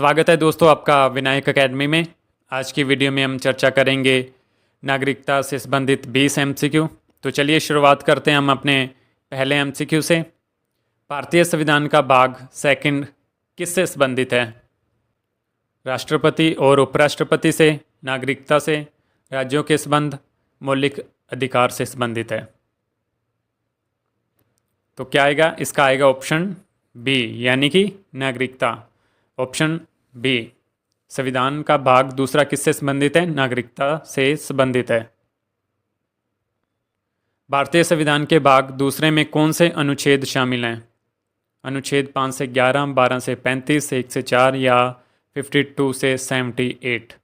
स्वागत है दोस्तों आपका विनायक एकेडमी में। आज की वीडियो में हम चर्चा करेंगे नागरिकता से संबंधित 20 एमसीक्यू। तो चलिए शुरुआत करते हैं हम अपने पहले एमसीक्यू से। भारतीय संविधान का भाग सेकंड किससे संबंधित है? राष्ट्रपति और उपराष्ट्रपति से, नागरिकता से, राज्यों के संबंध, मौलिक अधिकार से संबंधित है। तो क्या आएगा? इसका आएगा ऑप्शन बी यानी कि नागरिकता। ऑप्शन बी, संविधान का भाग दूसरा किससे संबंधित है? नागरिकता से संबंधित है। भारतीय संविधान के भाग दूसरे में कौन से अनुच्छेद शामिल हैं? अनुच्छेद 5 से 11, 12 से 35, 1 से 4 या 52 से 78।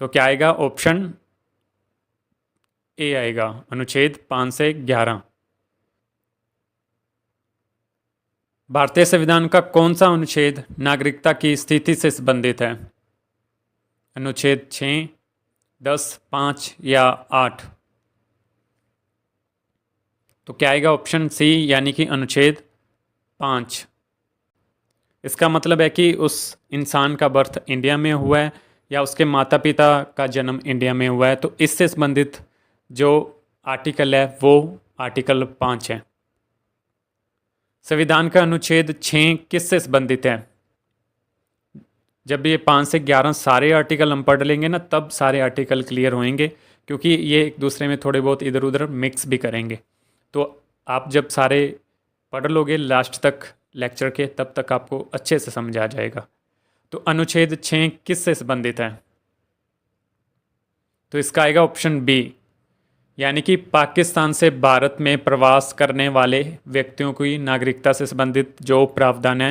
तो क्या आएगा? ऑप्शन ए आएगा, अनुच्छेद 5 से 11। भारतीय संविधान का कौन सा अनुच्छेद नागरिकता की स्थिति से संबंधित है? अनुच्छेद 6, 10, 5 या 8। तो क्या आएगा? ऑप्शन सी यानी कि अनुच्छेद 5। इसका मतलब है कि उस इंसान का बर्थ इंडिया में हुआ है या उसके माता पिता का जन्म इंडिया में हुआ है, तो इससे संबंधित जो आर्टिकल है वो आर्टिकल 5 है। संविधान का अनुच्छेद 6 किससे संबंधित है? जब ये 5 से 11 सारे आर्टिकल हम पढ़ लेंगे ना, तब सारे आर्टिकल क्लियर होंगे, क्योंकि ये एक दूसरे में थोड़े बहुत इधर उधर मिक्स भी करेंगे। तो आप जब सारे पढ़ लोगे लास्ट तक लेक्चर के, तब तक आपको अच्छे से समझ आ जाएगा। तो अनुच्छेद 6 किससे संबंधित है? तो इसका आएगा ऑप्शन बी यानी कि पाकिस्तान से भारत में प्रवास करने वाले व्यक्तियों की नागरिकता से संबंधित जो प्रावधान है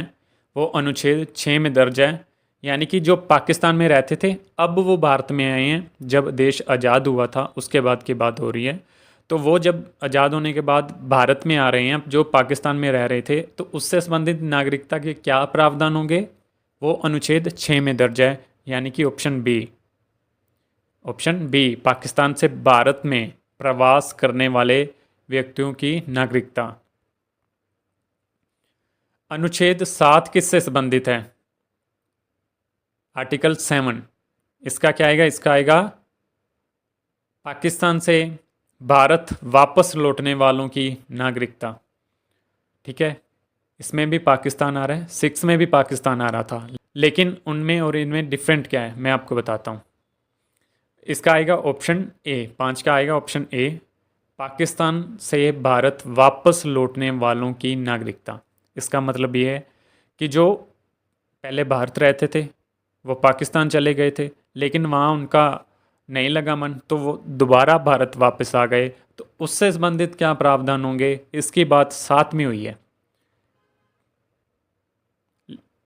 वो अनुच्छेद 6 में दर्ज है। यानी कि जो पाकिस्तान में रहते थे, अब वो भारत में आए हैं। जब देश आज़ाद हुआ था उसके बाद की बात हो रही है। तो वो जब आज़ाद होने के बाद भारत में आ रहे हैं, जो पाकिस्तान में रह रहे थे, तो उससे संबंधित नागरिकता के क्या प्रावधान होंगे? वो अनुच्छेद 6 में दर्ज है, यानी कि option B. Option B, Pakistan से भारत में प्रवास करने वाले व्यक्तियों की नागरिकता। अनुच्छेद 7 किससे संबंधित है? आर्टिकल 7। इसका क्या आएगा? इसका आएगा पाकिस्तान से भारत वापस लौटने वालों की नागरिकता। ठीक है, इसमें भी पाकिस्तान आ रहा है, 6 में भी पाकिस्तान आ रहा था, लेकिन उनमें और इनमें डिफरेंट क्या है मैं आपको बताता हूँ। इसका आएगा ऑप्शन ए, 5 का आएगा ऑप्शन ए, पाकिस्तान से भारत वापस लौटने वालों की नागरिकता। इसका मतलब ये है कि जो पहले भारत रहते थे वो पाकिस्तान चले गए थे, लेकिन वहाँ उनका नहीं लगा मन, तो वो दोबारा भारत वापस आ गए। तो उससे संबंधित क्या प्रावधान होंगे, इसकी बात 7 में हुई है।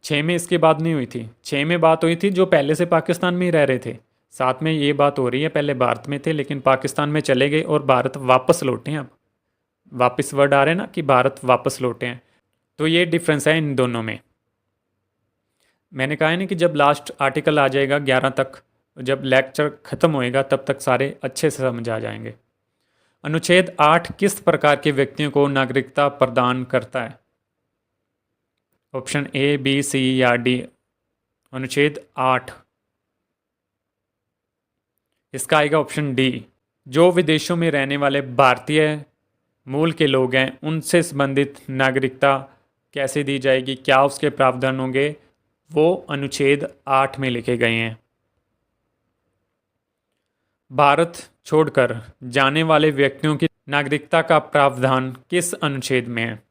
6 में इसकी बात नहीं हुई थी। 6 में बात हुई थी जो पहले से पाकिस्तान में ही रह रहे थे। 7 में ये बात हो रही है पहले भारत में थे लेकिन पाकिस्तान में चले गए और भारत वापस लौटे हैं। अब वापस वर्ड आ रहे हैं ना कि भारत वापस लौटे हैं। तो ये डिफरेंस है इन दोनों में। मैंने कहा है ना कि जब लास्ट आर्टिकल आ जाएगा 11 तक, जब लेक्चर ख़त्म होएगा तब तक सारे अच्छे से समझ आ जाएंगे। अनुच्छेद 8 किस प्रकार के व्यक्तियों को नागरिकता प्रदान करता है? ऑप्शन ए, बी, सी या डी। अनुच्छेद 8, इसका आएगा ऑप्शन डी। जो विदेशों में रहने वाले भारतीय मूल के लोग हैं उनसे संबंधित नागरिकता कैसे दी जाएगी, क्या उसके प्रावधान होंगे, वो अनुच्छेद 8 में लिखे गए हैं। भारत छोड़कर जाने वाले व्यक्तियों की नागरिकता का प्रावधान किस अनुच्छेद में है?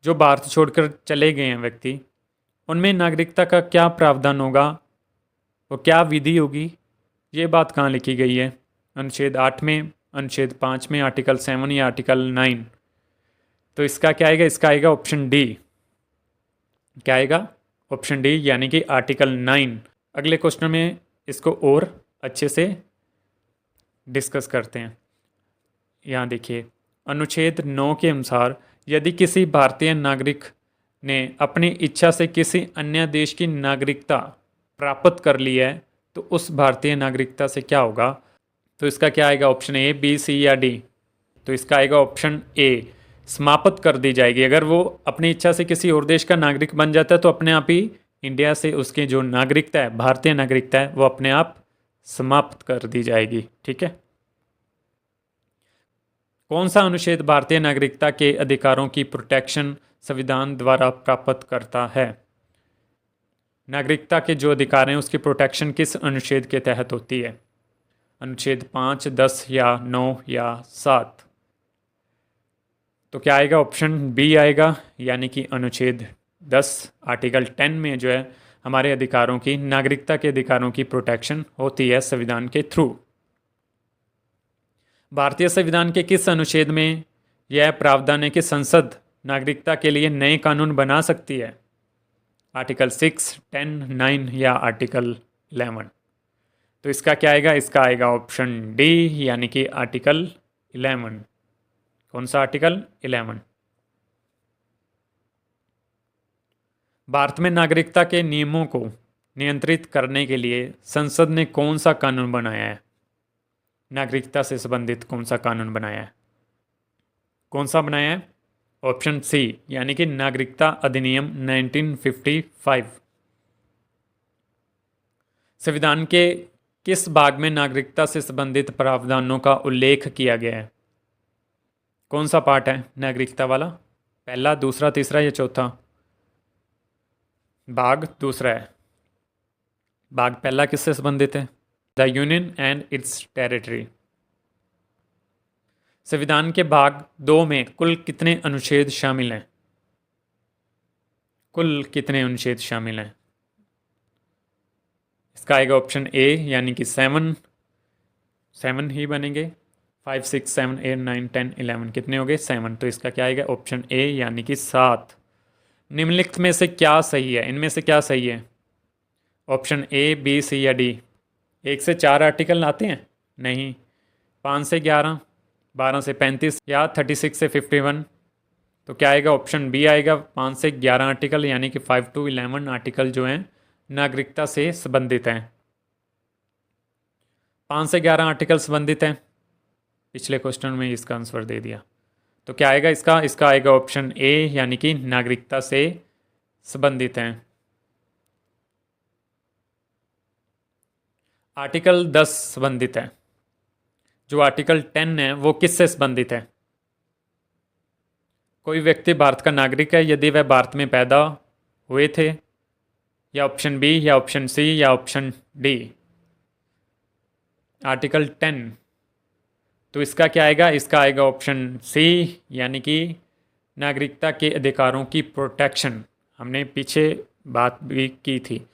जो भारत छोड़कर चले गए हैं व्यक्ति, उनमें नागरिकता का क्या प्रावधान होगा, वो क्या विधि होगी, ये बात कहाँ लिखी गई है? अनुच्छेद 8 में, अनुच्छेद 5 में, आर्टिकल 7 या आर्टिकल 9। तो इसका क्या आएगा? इसका आएगा ऑप्शन डी। क्या आएगा? ऑप्शन डी यानी कि आर्टिकल 9। अगले क्वेश्चन में इसको और अच्छे से डिस्कस करते हैं। यहाँ देखिए, अनुच्छेद 9 के अनुसार यदि किसी भारतीय नागरिक ने अपनी इच्छा से किसी अन्य देश की नागरिकता प्राप्त कर ली है तो उस भारतीय नागरिकता से क्या होगा? तो इसका क्या आएगा? ऑप्शन ए, बी, सी या डी। तो इसका आएगा ऑप्शन ए, समाप्त कर दी जाएगी। अगर वो अपनी इच्छा से किसी और देश का नागरिक बन जाता है तो अपने आप ही इंडिया से उसकी जो नागरिकता है, भारतीय नागरिकता है, वो अपने आप समाप्त कर दी जाएगी। ठीक है। कौन सा अनुच्छेद भारतीय नागरिकता के अधिकारों की प्रोटेक्शन संविधान द्वारा प्राप्त करता है? नागरिकता के जो अधिकार हैं उसकी प्रोटेक्शन किस अनुच्छेद के तहत होती है? अनुच्छेद 5, 10 या 9 या 7? तो क्या आएगा? ऑप्शन बी आएगा, यानी कि अनुच्छेद 10। आर्टिकल 10 में जो है हमारे अधिकारों की, नागरिकता के अधिकारों की प्रोटेक्शन होती है संविधान के थ्रू। भारतीय संविधान के किस अनुच्छेद में यह प्रावधान है कि संसद नागरिकता के लिए नए कानून बना सकती है? आर्टिकल 6, 10, 9 या आर्टिकल 11? तो इसका क्या आएगा? इसका आएगा ऑप्शन डी, यानी कि आर्टिकल 11। कौन सा? आर्टिकल 11। भारत में नागरिकता के नियमों को नियंत्रित करने के लिए संसद ने कौन सा कानून बनाया है? नागरिकता से संबंधित कौन सा कानून बनाया है? कौन सा बनाया है? ऑप्शन सी, यानी कि नागरिकता अधिनियम 1955। संविधान के किस भाग में नागरिकता से संबंधित प्रावधानों का उल्लेख किया गया है? कौन सा पार्ट है नागरिकता वाला? पहला, दूसरा, तीसरा या चौथा? भाग दूसरा है। भाग पहला किससे संबंधित है? The union and it's territory. संविधान के भाग 2 में कुल कितने अनुच्छेद शामिल हैं? कुल कितने अनुच्छेद शामिल हैं? इसका आएगा ऑप्शन ए, यानी कि 7 ही बनेंगे। 5, 6, 7, 8, 9, 10, 11 कितने हो गए? 7। तो इसका क्या आएगा? ऑप्शन ए, यानी कि 7। निम्नलिखित में से क्या सही है? इनमें से क्या सही है? ऑप्शन ए, बी, सी या डी? 1 से 4 आर्टिकल आते हैं? नहीं। 5 से 11, 12 से 35 या 36 से 51? तो क्या आएगा? ऑप्शन बी आएगा, 5 से 11 आर्टिकल, यानी कि 5 to 11 आर्टिकल जो हैं नागरिकता से संबंधित हैं। 5 से 11 आर्टिकल संबंधित हैं। पिछले क्वेश्चन में इसका आंसर दे दिया। तो क्या आएगा इसका? इसका आएगा ऑप्शन ए, यानी कि नागरिकता से संबंधित हैं। आर्टिकल 10 संबंधित है। जो आर्टिकल 10 है वो किससे संबंधित है? कोई व्यक्ति भारत का नागरिक है यदि वह भारत में पैदा हुए थे, या ऑप्शन बी, या ऑप्शन सी, या ऑप्शन डी? आर्टिकल 10। तो इसका क्या आएगा? इसका आएगा ऑप्शन सी, यानी कि नागरिकता के अधिकारों की प्रोटेक्शन। हमने पीछे बात भी की थी,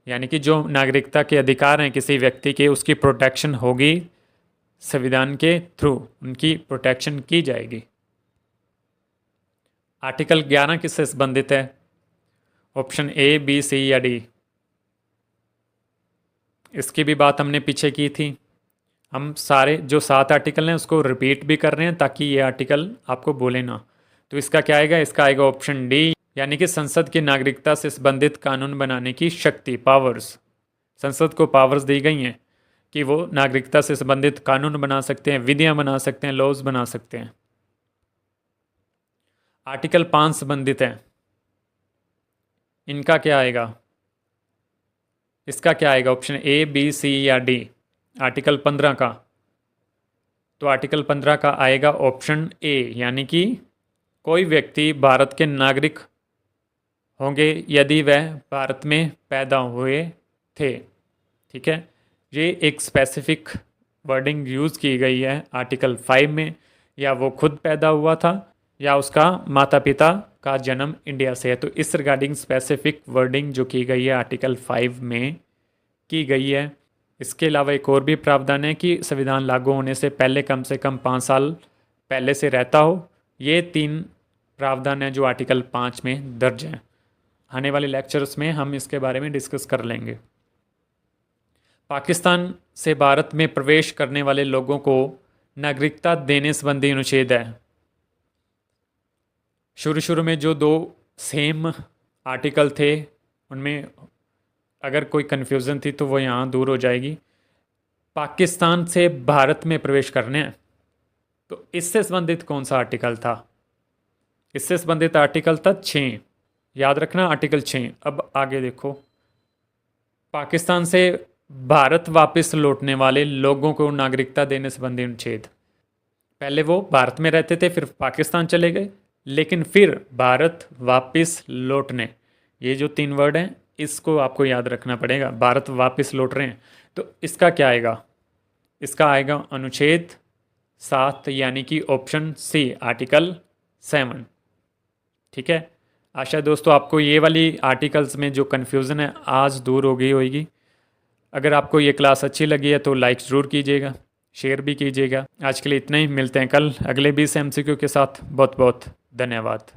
यानी कि जो नागरिकता के अधिकार हैं किसी व्यक्ति के, उसकी प्रोटेक्शन होगी संविधान के थ्रू, उनकी प्रोटेक्शन की जाएगी। आर्टिकल 11 किससे संबंधित है? ऑप्शन ए, बी, सी या डी? इसकी भी बात हमने पीछे की थी। हम सारे जो 7 आर्टिकल हैं उसको रिपीट भी कर रहे हैं ताकि ये आर्टिकल आपको बोले ना। तो इसका क्या आएगा? इसका आएगा ऑप्शन डी, यानी कि संसद की नागरिकता से संबंधित कानून बनाने की शक्ति, पावर्स। संसद को पावर्स दी गई हैं कि वो नागरिकता से संबंधित कानून बना सकते हैं, विधियां बना सकते हैं, लॉज बना सकते हैं। आर्टिकल 5 संबंधित है। इनका क्या आएगा? इसका क्या आएगा? ऑप्शन ए, बी, सी या डी? आर्टिकल 15 का? तो आर्टिकल 15 का आएगा ऑप्शन ए, यानी कि कोई व्यक्ति भारत के नागरिक होंगे यदि वह भारत में पैदा हुए थे। ठीक है, ये एक स्पेसिफिक वर्डिंग यूज़ की गई है आर्टिकल 5 में। या वो खुद पैदा हुआ था या उसका माता पिता का जन्म इंडिया से है। तो इस रिगार्डिंग स्पेसिफिक वर्डिंग जो की गई है आर्टिकल 5 में की गई है। इसके अलावा एक और भी प्रावधान है कि संविधान लागू होने से कम से कम 5 साल पहले से रहता हो। ये 3 प्रावधान हैं जो आर्टिकल 5 में दर्ज हैं। आने वाले लेक्चर्स में हम इसके बारे में डिस्कस कर लेंगे। पाकिस्तान से भारत में प्रवेश करने वाले लोगों को नागरिकता देने संबंधी अनुच्छेद है। शुरू में जो 2 सेम आर्टिकल थे उनमें अगर कोई कन्फ्यूज़न थी तो वो यहाँ दूर हो जाएगी। पाकिस्तान से भारत में प्रवेश करने हैं तो इससे संबंधित कौन सा आर्टिकल था? इससे संबंधित आर्टिकल था 6, याद रखना आर्टिकल 6। अब आगे देखो, पाकिस्तान से भारत वापस लौटने वाले लोगों को नागरिकता देने संबंधी अनुच्छेद। पहले वो भारत में रहते थे, फिर पाकिस्तान चले गए, लेकिन फिर भारत वापस लौटने, ये जो 3 वर्ड हैं इसको आपको याद रखना पड़ेगा। भारत वापस लौट रहे हैं तो इसका क्या आएगा, इसका आएगा अनुच्छेद 7 यानी कि ऑप्शन सी, आर्टिकल 7। ठीक है, आशा है दोस्तों आपको ये वाली आर्टिकल्स में जो कन्फ्यूज़न है आज दूर हो गई होगी। अगर आपको ये क्लास अच्छी लगी है तो लाइक ज़रूर कीजिएगा, शेयर भी कीजिएगा। आज के लिए इतना ही, मिलते हैं कल अगले 20 MCQ के साथ। बहुत बहुत धन्यवाद।